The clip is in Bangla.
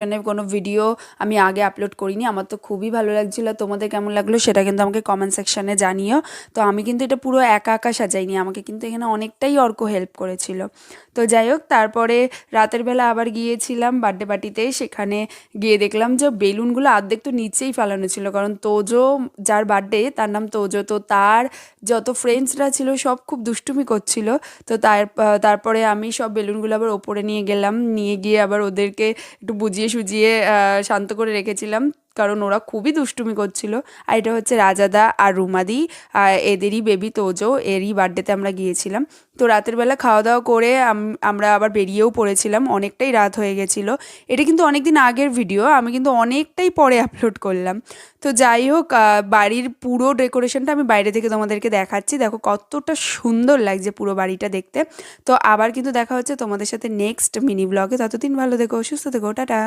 কোনো ভিডিও আমি আগে আপলোড করিনি। আমার তো খুবই ভালো লাগছিল। তোমাদের কেমন লাগলো সেটা কিন্তু আমাকে কমেন্ট সেকশানে জানিও। তো আমি কিন্তু এটা পুরো একা একা সাজাইনি, আমাকে কিন্তু এখানে অনেকটাই অর্ক হেল্প করেছিল। তো যাই হোক, তারপরে রাতের বেলা আবার গিয়েছিলাম বার্থডে পার্টিতে। সেখানে গিয়ে দেখলাম যে বেলুনগুলো অর্ধেক তো নিচেই ফেলানো ছিল, কারণ তোজো, যার বার্থডে তার নাম তোজো, তো তার যত ফ্রেন্ডসরা ছিল সব খুব দুষ্টুমি করছিল। তো তারপরে আমি সব বেলুনগুলো আবার ওপরে নিয়ে গেলাম, নিয়ে গিয়ে আবার ওদেরকে একটু বুঝিয়ে সুজিয়ে শান্ত করে রেখেছিলাম, কারণ ওরা খুবই দুষ্টুমি করছিল। আর এটা হচ্ছে রাজাদা আর রুমাদি, এদেরই বেবি তোজো, এরই বার্থডেতে আমরা গিয়েছিলাম। তো রাতের বেলা খাওয়া দাওয়া করে আমরা আবার বেরিয়েও পড়েছিলাম, অনেকটাই রাত হয়ে গেছিলো। এটা কিন্তু অনেক দিন আগের ভিডিও, আমি কিন্তু অনেকটাই পরে আপলোড করলাম। তো যাই হোক, বাড়ির পুরো ডেকোরেশনটা আমি বাইরে থেকে তোমাদেরকে দেখাচ্ছি, দেখো কতটা সুন্দর লাগছে পুরো বাড়িটা দেখতে। তো আবার কিন্তু দেখা হচ্ছে তোমাদের সাথে নেক্সট মিনি ব্লগে। ততদিন ভালো থেকো, সুস্থ থেকো, টাটা।